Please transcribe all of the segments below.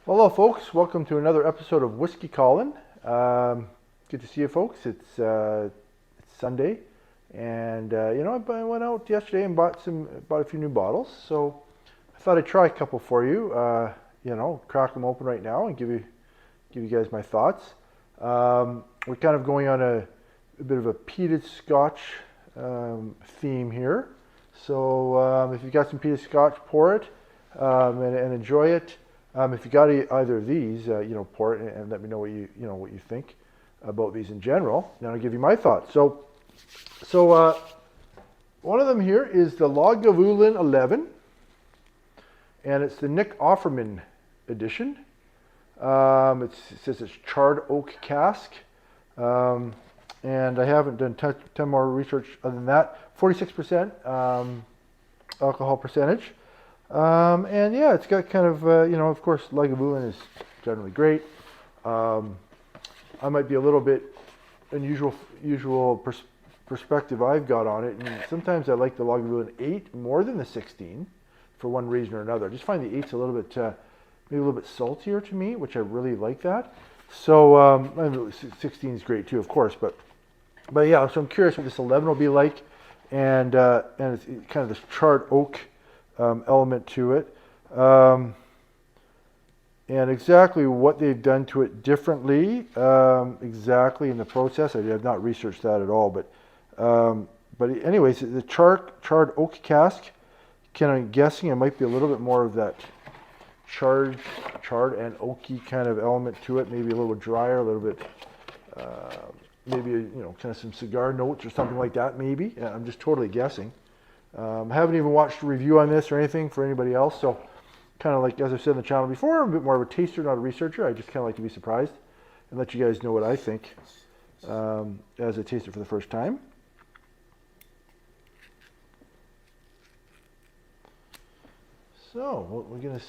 Hello, folks. Welcome to another episode of Whiskey Callin'. Good to see you, folks. It's Sunday, and I went out yesterday and bought a few new bottles. So I thought I'd try a couple for you. Crack them open right now and give you guys my thoughts. We're kind of going on a bit of a peated Scotch theme here. So if you've got some peated Scotch, pour it and enjoy it. If you got either of these, pour it and let me know what you think about these in general. Then I'll give you my thoughts. So one of them here is the Lagavulin 11, and it's the Nick Offerman edition. It says it's charred oak cask, and I haven't done ton more research other than that. 46% alcohol percentage. And yeah, it's got kind of, of course, Lagavulin is generally great. I might be a little bit unusual perspective I've got on it. And sometimes I like the Lagavulin 8 more than the 16 for one reason or another. I just find the 8's a little bit, maybe a little bit saltier to me, which I really like that. So 16 is great too, of course. But yeah, so I'm curious what this 11 will be like. And it's kind of this charred oak element to it, and exactly what they've done to it differently, exactly in the process. I have not researched that at all, but anyways, the charred oak cask. I'm guessing it might be a little bit more of that charred and oaky kind of element to it. Maybe a little drier, a little bit, maybe kind of some cigar notes or something like that. Maybe I'm just totally guessing. Haven't even watched a review on this or anything for anybody else, so kind of like, as I've said on the channel before, I'm a bit more of a taster, not a researcher. I just kind of like to be surprised and let you guys know what I think as I taste it for the first time. So we're gonna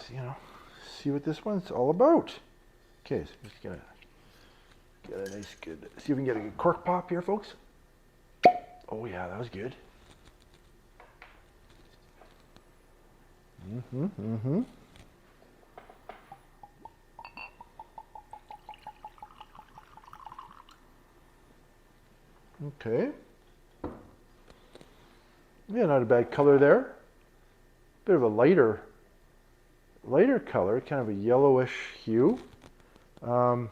see what this one's all about. Okay, so I'm just gonna get a nice good, see if we can get a good cork pop here, folks. Oh yeah, that was good. Okay. Yeah, not a bad color there. Bit of a lighter color, kind of a yellowish hue. It'd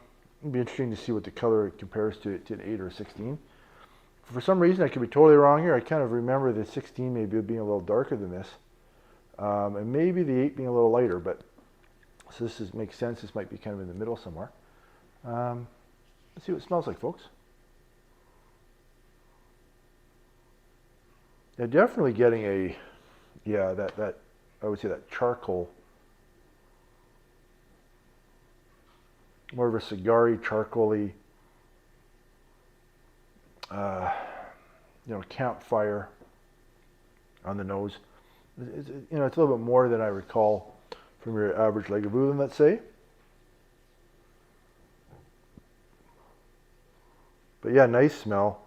be interesting to see what the color compares to an 8 or a 16. For some reason, I could be totally wrong here. I kind of remember the 16 maybe being a little darker than this. And maybe the 8 being a little lighter, but so makes sense. This might be kind of in the middle somewhere. Let's see what it smells like, folks. Yeah, definitely getting that I would say that charcoal, more of a cigar-y, charcoal-y, campfire on the nose. It's a little bit more than I recall from your average Lagavulin, let's say. But yeah, nice smell.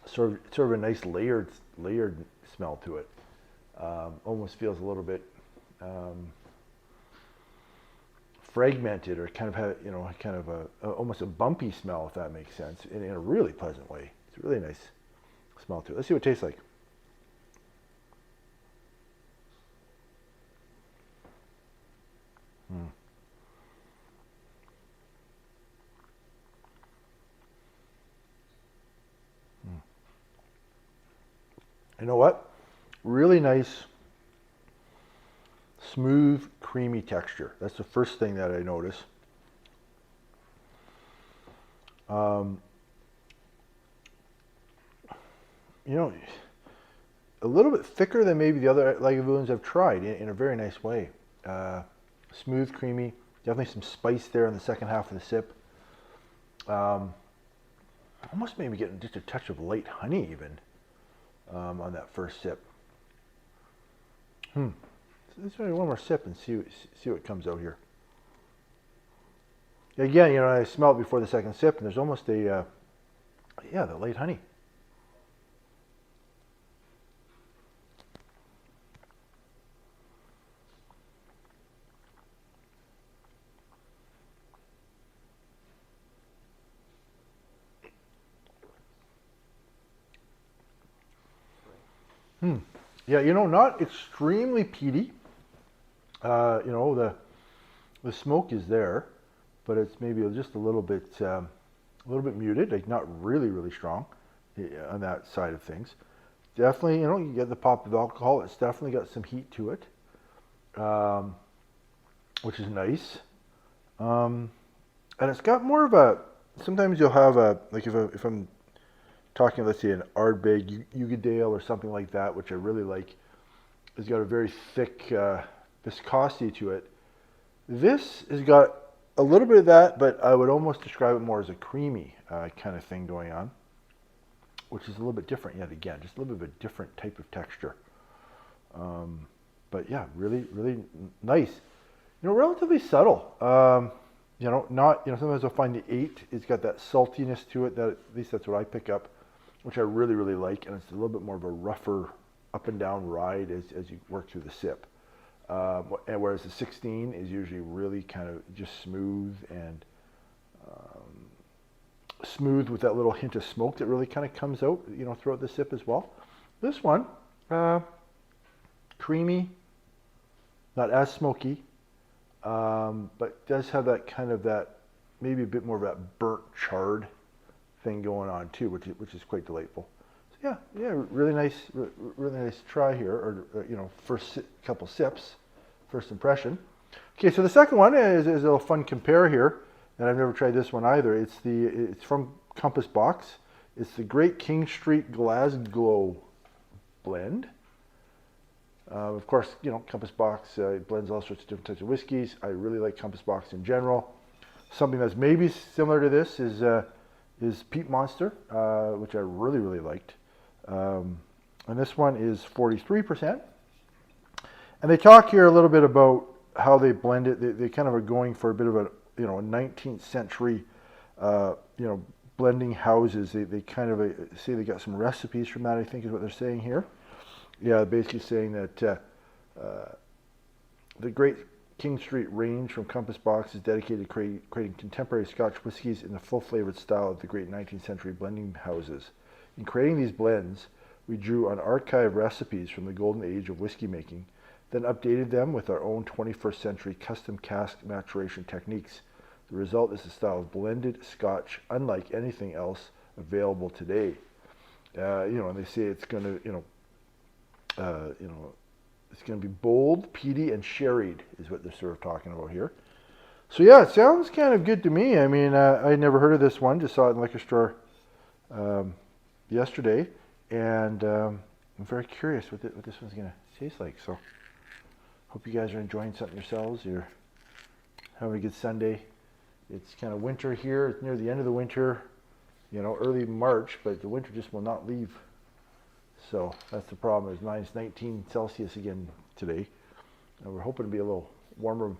Sort of a nice layered smell to it. Almost feels a little bit fragmented, or kind of have almost a bumpy smell, if that makes sense, in a really pleasant way. It's a really nice smell to it. Let's see what it tastes like. You know what? Really nice, smooth, creamy texture. That's the first thing that I notice. A little bit thicker than maybe the other Lagavulins I've tried in a very nice way. Smooth, creamy, definitely some spice there in the second half of the sip. Almost maybe getting just a touch of light honey even on that first sip. So let's try one more sip and see what comes out here. Again, I smell it before the second sip, and there's almost the light honey. Yeah, not extremely peaty. The smoke is there, but it's maybe just a little bit muted, like not really, really strong on that side of things. Definitely, you get the pop of alcohol. It's definitely got some heat to it, which is nice. And it's got more of a, sometimes you'll have like if I'm talking, let's say an Ardbeg Ugadale or something like that, which I really like, it's got a very thick viscosity to it. This has got a little bit of that, but I would almost describe it more as a creamy kind of thing going on, which is a little bit different yet again, just a little bit of a different type of texture. But yeah, really, really nice. Relatively subtle. Not, sometimes I'll find the 8, it's got that saltiness to it, that at least that's what I pick up, which I really, really like, and it's a little bit more of a rougher up and down ride as you work through the sip. And whereas the 16 is usually really kind of just smooth and smooth with that little hint of smoke that really kind of comes out, throughout the sip as well. This one, creamy, not as smoky, but does have that kind of maybe a bit more of that burnt charred thing going on too, which is quite delightful. So yeah, really nice try here, or first couple sips, first impression. Okay, so the second one is a little fun compare here, and I've never tried this one either. It's from Compass Box. It's the Great King Street Glasgow blend. Of course, Compass Box blends all sorts of different types of whiskeys. I really like Compass Box in general. Something that's maybe similar to this is Peat Monster, which I really, really liked. And this one is 43%. And they talk here a little bit about how they blend it. They kind of are going for a bit of a 19th century blending houses. They kind of say they got some recipes from that, I think is what they're saying here. Yeah, basically saying that the Great King Street range from Compass Box is dedicated to creating contemporary Scotch whiskies in the full-flavored style of the great 19th century blending houses. In creating these blends, we drew on archive recipes from the golden age of whiskey making, then updated them with our own 21st century custom cask maturation techniques. The result is a style of blended Scotch unlike anything else available today. And they say it's going to, it's going to be bold, peaty, and sherried is what they're sort of talking about here. So yeah, it sounds kind of good to me. I mean, I'd never heard of this one. Just saw it in the liquor store yesterday, and I'm very curious what this one's going to taste like. So hope you guys are enjoying something yourselves. You're having a good Sunday. It's kind of winter here. It's near the end of the winter, early March, but the winter just will not leave. So that's the problem. It's minus 19 Celsius again today. And we're hoping to be a little warmer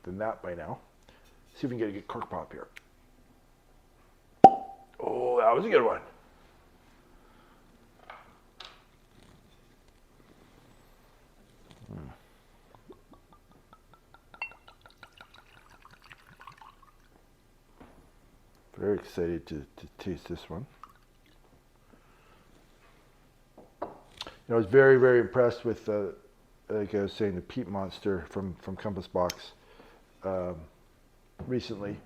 than that by now. See if we can get a good cork pop here. Oh, that was a good one. Very excited to taste this one. I was very, very impressed with, like I was saying, the Peat Monster from Compass Box recently.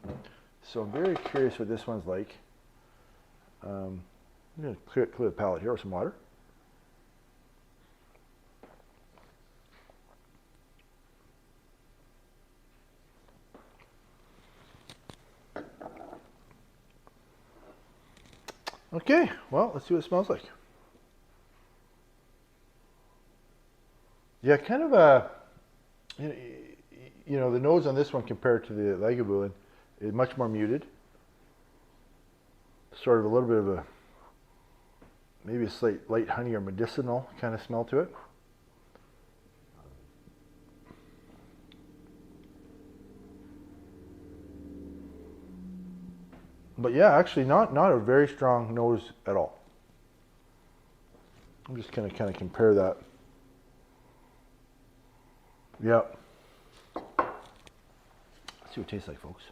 So I'm very curious what this one's like. I'm going to clear the palate here with some water. Okay, well, let's see what it smells like. Yeah, kind of a, the nose on this one compared to the Lagavulin is much more muted. Sort of a little bit of maybe a slight light honey or medicinal kind of smell to it. But yeah, actually not a very strong nose at all. I'm just going to kind of compare that. Yeah. Let's see what it tastes like, folks.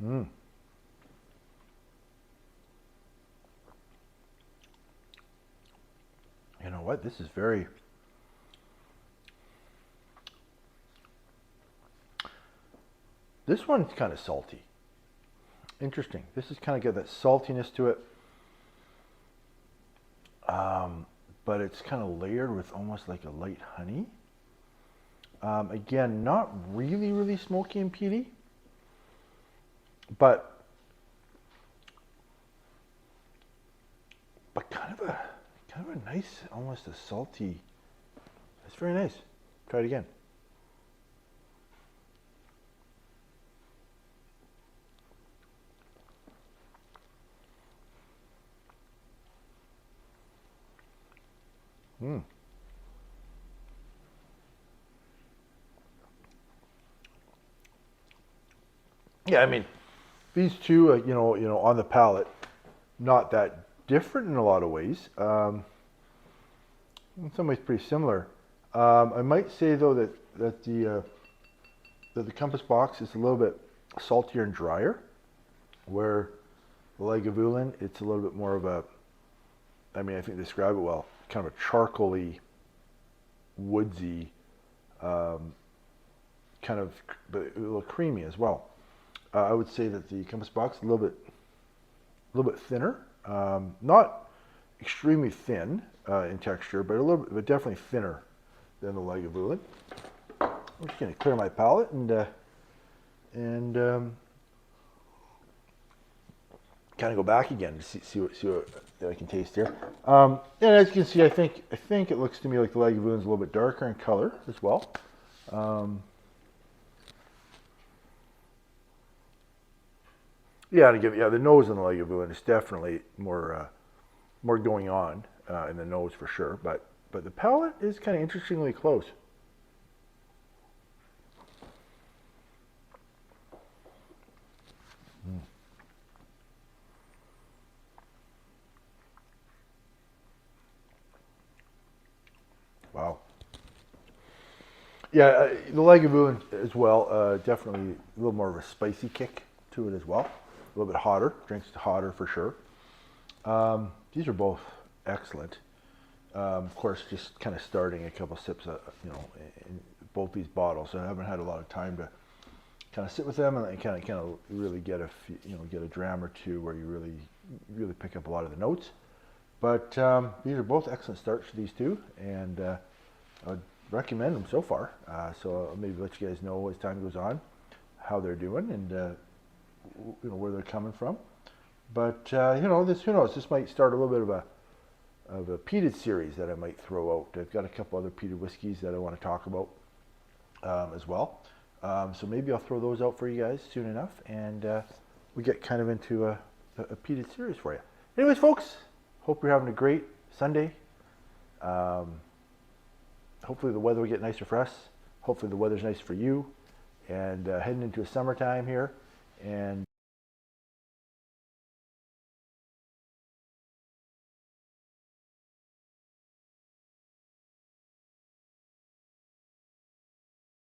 Mm. You know what? This is very... This one's kind of salty. Interesting. This is kind of got that saltiness to it. But it's kind of layered with almost like a light honey. Again, not really, really smoky and peaty, but kind of a nice, almost a salty. It's very nice. Try it again. Mm. Yeah, I mean, these two, on the palate, not that different in a lot of ways. In some ways, pretty similar. I might say though that the Compass Box is a little bit saltier and drier, where the Lagavulin, it's a little bit more of a, I mean, I think they describe it well, kind of a charcoaly, woodsy, kind of, but a little creamy as well. I would say that the Compass Box a little bit thinner, not extremely thin in texture, but definitely thinner than the Lagavulin. I'm just going to clear my palate and kind of go back again to see what I can taste here. And as you can see, I think it looks to me like the Lagavulin's a little bit darker in color as well. Yeah, the nose on the Lagavulin is definitely more going on in the nose for sure, but the palate is kind of interestingly close. Mm. Wow. Yeah, the Lagavulin as well, definitely a little more of a spicy kick to it as well. A little bit hotter, drinks hotter for sure. These are both excellent. Of course, just kind of starting a couple sips, in both these bottles. So I haven't had a lot of time to kind of sit with them and kind of really get a dram or two where you really pick up a lot of the notes. But these are both excellent starts to these two, and I would recommend them so far. So I'll maybe let you guys know as time goes on how they're doing and where they're coming from. But who knows? This might start a little bit of a peated series that I might throw out. I've got a couple other peated whiskeys that I want to talk about as well. So maybe I'll throw those out for you guys soon enough, and we get kind of into a peated series for you. Anyways, folks, hope you're having a great Sunday. Hopefully the weather will get nicer for us. Hopefully the weather's nice for you. And heading into a summertime here. And